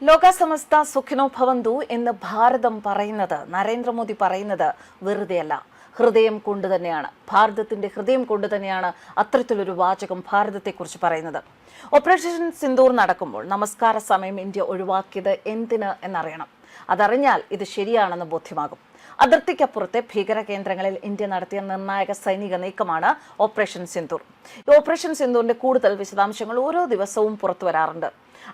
ലോകസമസ്ത സുഖിനോ ഭവന്തു എന്ന് ഭാരതം പറയുന്നത്, നരേന്ദ്രമോദി പറയുന്നത് വെറുതെയല്ല, ഹൃദയം കൊണ്ട് തന്നെയാണ്. ഭാരതത്തിന്റെ ഹൃദയം കൊണ്ട് തന്നെയാണ് അത്തരത്തിലൊരു വാചകം ഭാരതത്തെക്കുറിച്ച് പറയുന്നത്. ഓപ്പറേഷൻ സിന്ദൂർ നടക്കുമ്പോൾ നമസ്കാര സമയം ഇന്ത്യ ഒഴിവാക്കിയത് എന്തിന് എന്നറിയണം. അതറിഞ്ഞാൽ ഇത് ശരിയാണെന്ന് ബോധ്യമാകും. അതിർത്തിക്കപ്പുറത്തെ ഭീകര കേന്ദ്രങ്ങളിൽ ഇന്ത്യ നടത്തിയ നിർണായക സൈനിക നീക്കമാണ് ഓപ്പറേഷൻ സിന്ദൂർ. ഈ ഓപ്പറേഷൻ സിന്ദൂറിന്റെ കൂടുതൽ വിശദാംശങ്ങൾ ഓരോ ദിവസവും പുറത്തു വരാറുണ്ട്.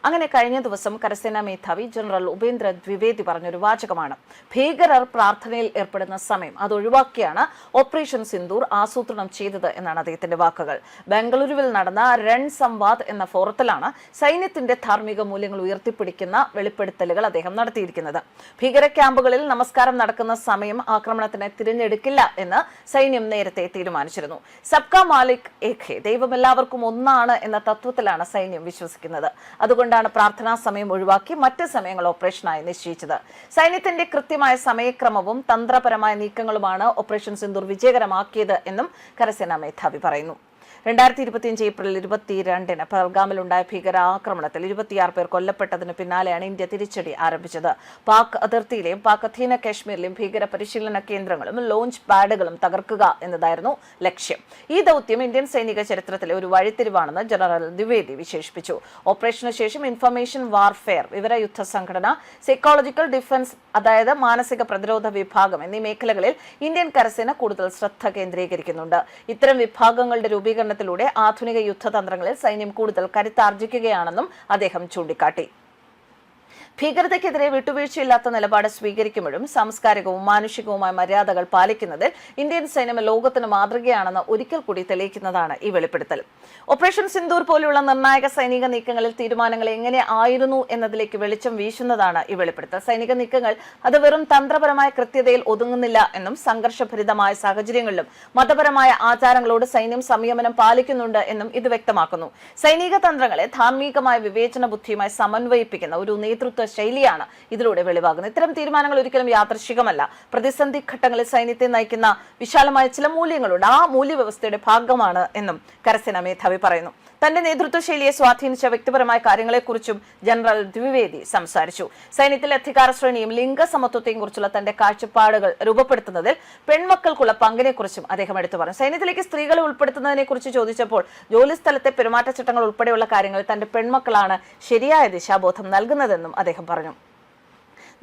അങ്ങനെ കഴിഞ്ഞ ദിവസം കരസേനാ മേധാവി ജനറൽ ഉപേന്ദ്ര ദ്വിവേദി പറഞ്ഞൊരു വാചകമാണ്, ഭീകരർ പ്രാർത്ഥനയിൽ ഏർപ്പെടുന്ന സമയം അത് ഒഴിവാക്കിയാണ് ഓപ്പറേഷൻ സിന്ദൂർ ആസൂത്രണം ചെയ്തത് എന്നാണ് അദ്ദേഹത്തിന്റെ വാക്കുകൾ. ബംഗളൂരുവിൽ നടന്ന രൺ സംവാദ് എന്ന ഫോറത്തിലാണ് സൈന്യത്തിന്റെ ധാർമ്മിക മൂല്യങ്ങൾ ഉയർത്തിപ്പിടിക്കുന്ന വെളിപ്പെടുത്തലുകൾ അദ്ദേഹം നടത്തിയിരിക്കുന്നത്. ഭീകര ക്യാമ്പുകളിൽ നമസ്കാരം നടക്കുന്ന സമയം ആക്രമണത്തിന് തിരഞ്ഞെടുക്കില്ല എന്ന് സൈന്യം നേരത്തെ തീരുമാനിച്ചിരുന്നു. സബ്കാ മാലിക് ഏക് ഹേ, ദൈവം എല്ലാവർക്കും ഒന്നാണ് എന്ന തത്വത്തിലാണ് സൈന്യം വിശ്വസിക്കുന്നത്. അതുകൊണ്ടാണ് പ്രാർത്ഥനാ സമയം ഒഴിവാക്കി മറ്റ് സമയങ്ങൾ ഓപ്പറേഷനായി നിശ്ചയിച്ചത്. സൈന്യത്തിന്റെ കൃത്യമായ സമയക്രമവും തന്ത്രപരമായ നീക്കങ്ങളുമാണ് ഓപ്പറേഷൻ സിന്ദൂർ വിജയകരമാക്കിയത് എന്നും കരസേനാ മേധാവി പറയുന്നു. 2025 ഏപ്രിൽ 22-ന് പഹൽഗാമിലുണ്ടായ ഭീകരാക്രമണത്തിൽ 26 പേർ കൊല്ലപ്പെട്ടതിന് പിന്നാലെയാണ് ഇന്ത്യ തിരിച്ചടി ആരംഭിച്ചത്. പാക് അതിർത്തിയിലെയും പാക് അധീന കാശ്മീരിലെയും ഭീകര പരിശീലന കേന്ദ്രങ്ങളും ലോഞ്ച് പാഡുകളും തകർക്കുക എന്നതായിരുന്നു ലക്ഷ്യം. ഈ ദൗത്യം ഇന്ത്യൻ സൈനിക ചരിത്രത്തിലെ ഒരു വഴിത്തിരിവാണെന്ന് ജനറൽ ദ്വിവേദി വിശേഷിപ്പിച്ചു. ഓപ്പറേഷന് ശേഷം ഇൻഫർമേഷൻ വാർഫെയർ, വിവരയുദ്ധ സംഘടന, സൈക്കോളജിക്കൽ ഡിഫൻസ് അതായത് മാനസിക പ്രതിരോധ വിഭാഗം എന്നീ മേഖലകളിൽ ഇന്ത്യൻ കരസേന കൂടുതൽ ശ്രദ്ധ കേന്ദ്രീകരിക്കുന്നുണ്ട്. ഇത്തരം വിഭാഗങ്ങളുടെ രൂപീകരണ ത്തിലൂടെ ആധുനിക യുദ്ധതന്ത്രങ്ങളിൽ സൈന്യം കൂടുതൽ കരുത്താർജിക്കുകയാണെന്നും അദ്ദേഹം ചൂണ്ടിക്കാട്ടി. ഭീകരതയ്ക്കെതിരെ വിട്ടുവീഴ്ചയില്ലാത്ത നിലപാട് സ്വീകരിക്കുമ്പോഴും സാംസ്കാരികവും മാനുഷികവുമായ മര്യാദകൾ പാലിക്കുന്നതിൽ ഇന്ത്യൻ സൈന്യം ലോകത്തിന് മാതൃകയാണെന്ന് ഒരിക്കൽ കൂടി തെളിയിക്കുന്നതാണ് ഈ വെളിപ്പെടുത്തൽ. ഓപ്പറേഷൻ സിന്ദൂർ പോലെയുള്ള നിർണായക സൈനിക നീക്കങ്ങളിൽ തീരുമാനങ്ങൾ എങ്ങനെ ആയിരുന്നു എന്നതിലേക്ക് വെളിച്ചം വീശുന്നതാണ് ഈ വെളിപ്പെടുത്തൽ. സൈനിക നീക്കങ്ങൾ അത് വെറും തന്ത്രപരമായ കൃത്യതയിൽ ഒതുങ്ങുന്നില്ല എന്നും സംഘർഷഭരിതമായ സാഹചര്യങ്ങളിലും മതപരമായ ആചാരങ്ങളോട് സൈന്യം സംയമനം പാലിക്കുന്നുണ്ട് എന്നും ഇത് വ്യക്തമാക്കുന്നു. സൈനിക തന്ത്രങ്ങളെ ധാർമ്മികമായ വിവേചന ബുദ്ധിയുമായി സമന്വയിപ്പിക്കുന്ന ഒരു നേതൃത്വ ശൈലിയാണ് ഇതിലൂടെ വെളിവാകുന്നത്. ഇത്തരം തീരുമാനങ്ങൾ ഒരിക്കലും യാദൃശ്ചികമല്ല. പ്രതിസന്ധി ഘട്ടങ്ങളിൽ സൈന്യത്തെ നയിക്കുന്ന വിശാലമായ ചില മൂല്യങ്ങളുണ്ട്. ആ മൂല്യവ്യവസ്ഥയുടെ ഭാഗമാണ് എന്നും കരസേനാ മേധാവി പറയുന്നു. തന്റെ നേതൃത്വ ശൈലിയെ സ്വാധീനിച്ച വ്യക്തിപരമായ കാര്യങ്ങളെക്കുറിച്ചും ജനറൽ ദ്വിവേദി സംസാരിച്ചു. സൈന്യത്തിലെ അധികാര ശ്രേണിയും ലിംഗസമത്വത്തെയും കുറിച്ചുള്ള തന്റെ കാഴ്ചപ്പാടുകൾ രൂപപ്പെടുത്തുന്നതിൽ പെൺമക്കൾക്കുള്ള പങ്കിനെക്കുറിച്ചും അദ്ദേഹം എടുത്തു പറഞ്ഞു. സൈന്യത്തിലേക്ക് സ്ത്രീകളെ ഉൾപ്പെടുത്തുന്നതിനെ കുറിച്ച് ചോദിച്ചപ്പോൾ ജോലിസ്ഥലത്തെ പെരുമാറ്റച്ചട്ടങ്ങൾ ഉൾപ്പെടെയുള്ള കാര്യങ്ങൾ തന്റെ പെൺമക്കളാണ് ശരിയായ ദിശാബോധം നൽകുന്നതെന്നും അദ്ദേഹം പറഞ്ഞു.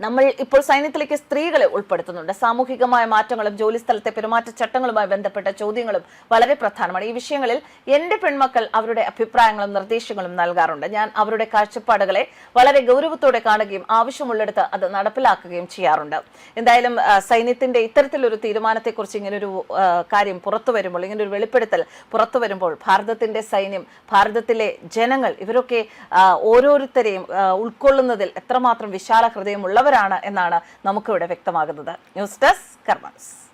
നമ്മൾ ഇപ്പോൾ സൈന്യത്തിലേക്ക് സ്ത്രീകളെ ഉൾപ്പെടുത്തുന്നുണ്ട്. സാമൂഹികമായ മാറ്റങ്ങളും ജോലിസ്ഥലത്തെ പെരുമാറ്റച്ചട്ടങ്ങളുമായി ബന്ധപ്പെട്ട ചോദ്യങ്ങളും വളരെ പ്രധാനമാണ്. ഈ വിഷയങ്ങളിൽ എന്റെ പെൺമക്കൾ അവരുടെ അഭിപ്രായങ്ങളും നിർദ്ദേശങ്ങളും നൽകാറുണ്ട്. ഞാൻ അവരുടെ കാഴ്ചപ്പാടുകളെ വളരെ ഗൗരവത്തോടെ കാണുകയും ആവശ്യമുള്ളിടത്ത് അത് നടപ്പിലാക്കുകയും ചെയ്യാറുണ്ട്. എന്തായാലും സൈന്യത്തിന്റെ ഇത്തരത്തിലൊരു തീരുമാനത്തെക്കുറിച്ച് ഇങ്ങനൊരു കാര്യം പുറത്തു വരുമ്പോൾ, ഇങ്ങനൊരു വെളിപ്പെടുത്തൽ പുറത്തു വരുമ്പോൾ ഭാരതത്തിന്റെ സൈന്യം, ഭാരതത്തിലെ ജനങ്ങൾ ഇവരൊക്കെ ഓരോരുത്തരെയും ഉൾക്കൊള്ളുന്നതിൽ എത്രമാത്രം വിശാല ഹൃദയമുള്ളവരാണ് എന്നാണ് നമുക്കിവിടെ വ്യക്തമാകുന്നത്. ന്യൂസ് ഡെസ്ക് കർമ്മ ന്യൂസ്.